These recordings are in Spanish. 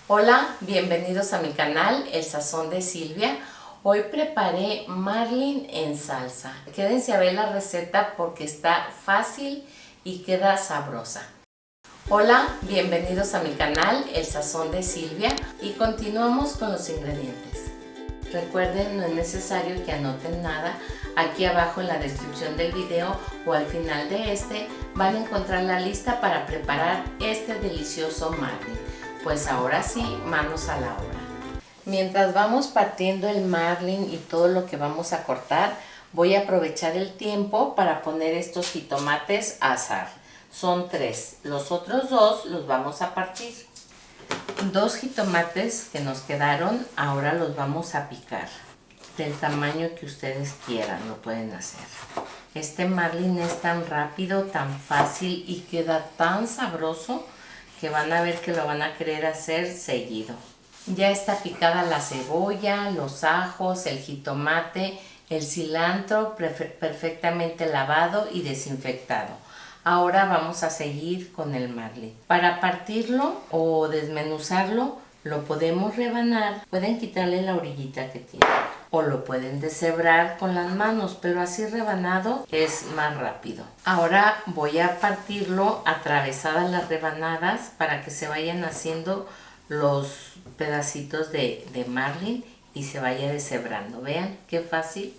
Hola, bienvenidos a mi canal El Sazón de Silvia. Hoy preparé marlin en salsa. Quédense a ver la receta porque está fácil y queda sabrosa. Hola, bienvenidos a mi canal El Sazón de Silvia y continuamos con los ingredientes. Recuerden, no es necesario que anoten nada. Aquí abajo en la descripción del video o al final de este van a encontrar la lista para preparar este delicioso marlin. Pues ahora sí, manos a la obra. Mientras vamos partiendo el marlin y todo lo que vamos a cortar, voy a aprovechar el tiempo para poner estos jitomates a asar. Son 3, los otros 2 los vamos a partir. 2 jitomates que nos quedaron, ahora los vamos a picar. Del tamaño que ustedes quieran, lo pueden hacer. Este marlin es tan rápido, tan fácil y queda tan sabroso que van a ver que lo van a querer hacer seguido. Ya está picada la cebolla, los ajos, el jitomate, el cilantro perfectamente lavado y desinfectado. Ahora vamos a seguir con el marlin. Para partirlo o desmenuzarlo, lo podemos rebanar. Pueden quitarle la orillita que tiene o lo pueden deshebrar con las manos, pero así rebanado es más rápido. Ahora voy a partirlo atravesadas las rebanadas para que se vayan haciendo los pedacitos de marlin y se vaya deshebrando. Vean qué fácil.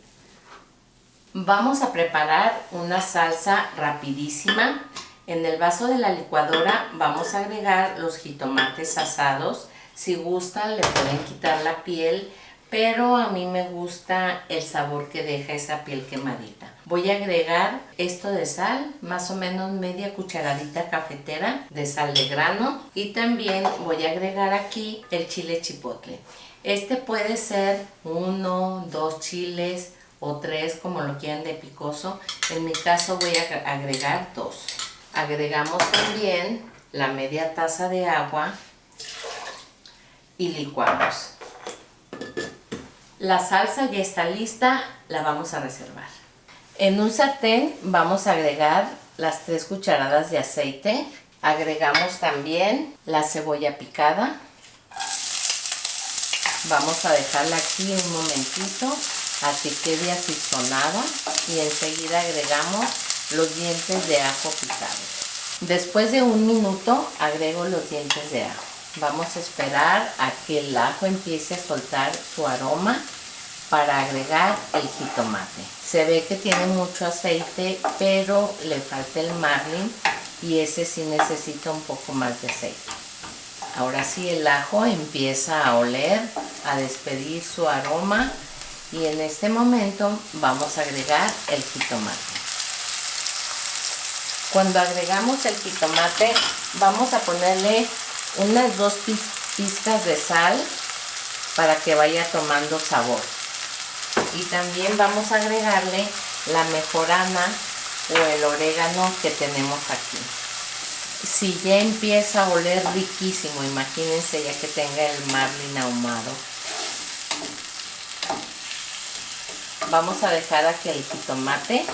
Vamos a preparar una salsa rapidísima. En el vaso de la licuadora vamos a agregar los jitomates asados. Si gustan le pueden quitar la piel, pero a mí me gusta el sabor que deja esa piel quemadita. Voy a agregar esto de sal, más o menos media cucharadita cafetera de sal de grano, y también voy a agregar aquí el chile chipotle. Este puede ser 1, 2 chiles o 3 como lo quieran de picoso. En mi caso voy a agregar 2. Agregamos también la media taza de agua y licuamos. La salsa ya está lista, la vamos a reservar. En un sartén vamos a agregar las 3 cucharadas de aceite. Agregamos también la cebolla picada. Vamos a dejarla aquí un momentito a que quede asizonada y enseguida agregamos los dientes de ajo picados. Después de 1 minuto agrego los dientes de ajo. Vamos a esperar a que el ajo empiece a soltar su aroma para agregar el jitomate. Se ve que tiene mucho aceite, pero le falta el marlin y ese sí necesita un poco más de aceite. Ahora sí el ajo empieza a oler, a despedir su aroma y en este momento vamos a agregar el jitomate. Cuando agregamos el jitomate vamos a ponerle unas 2 pizcas de sal para que vaya tomando sabor. Y también vamos a agregarle la mejorana o el orégano que tenemos aquí. Si ya empieza a oler riquísimo, imagínense ya que tenga el marlin ahumado. Vamos a dejar a que el jitomate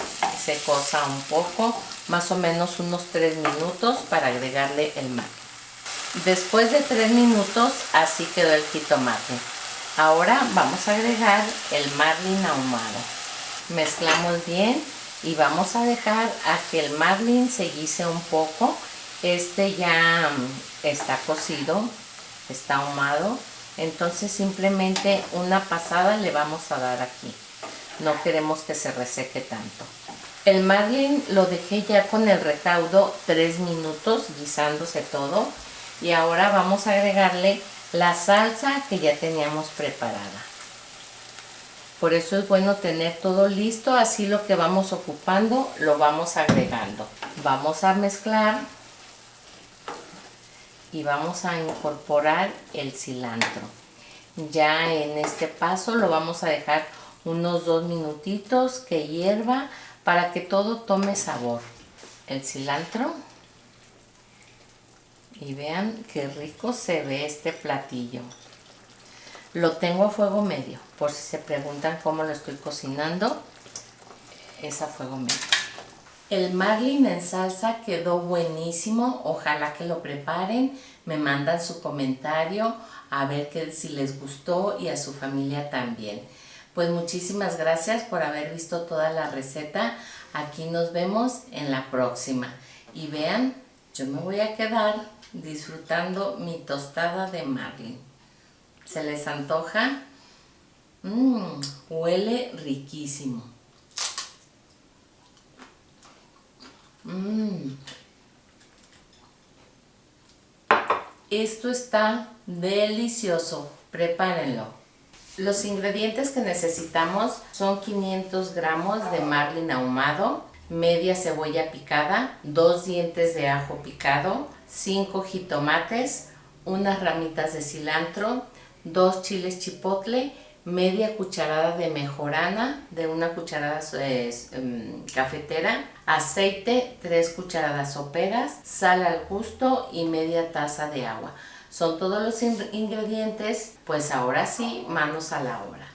se cosa un poco, más o menos unos 3 minutos para agregarle el marlin. Después de 3 minutos así quedó el jitomate. Ahora vamos a agregar el marlin ahumado. Mezclamos bien y vamos a dejar a que el marlin se guise un poco. Este ya está cocido, está ahumado, entonces simplemente una pasada le vamos a dar aquí. No queremos que se reseque tanto. El marlin lo dejé ya con el recaudo 3 minutos guisándose todo y ahora vamos a agregarle la salsa que ya teníamos preparada. Por eso es bueno tener todo listo, así lo que vamos ocupando lo vamos agregando. Vamos a mezclar y vamos a incorporar el cilantro. Ya en este paso lo vamos a dejar unos 2 minutitos que hierva para que todo tome sabor. El cilantro. Y vean qué rico se ve este platillo. Lo tengo a fuego medio, por si se preguntan cómo lo estoy cocinando, es a fuego medio. El marlin en salsa quedó buenísimo, ojalá que lo preparen, me mandan su comentario a ver si les gustó y a su familia también. Pues muchísimas gracias por haber visto toda la receta, aquí nos vemos en la próxima. Y vean, yo me voy a quedar disfrutando mi tostada de marlin. ¿Se les antoja? Huele riquísimo. Esto está delicioso, prepárenlo. Los ingredientes que necesitamos son 500 gramos de marlin ahumado, media cebolla picada, 2 dientes de ajo picado, 5 jitomates, unas ramitas de cilantro, 2 chiles chipotle, media cucharada de mejorana, de una cucharada cafetera, aceite, 3 cucharadas soperas, sal al gusto y media taza de agua. Son todos los ingredientes, pues ahora sí, manos a la obra.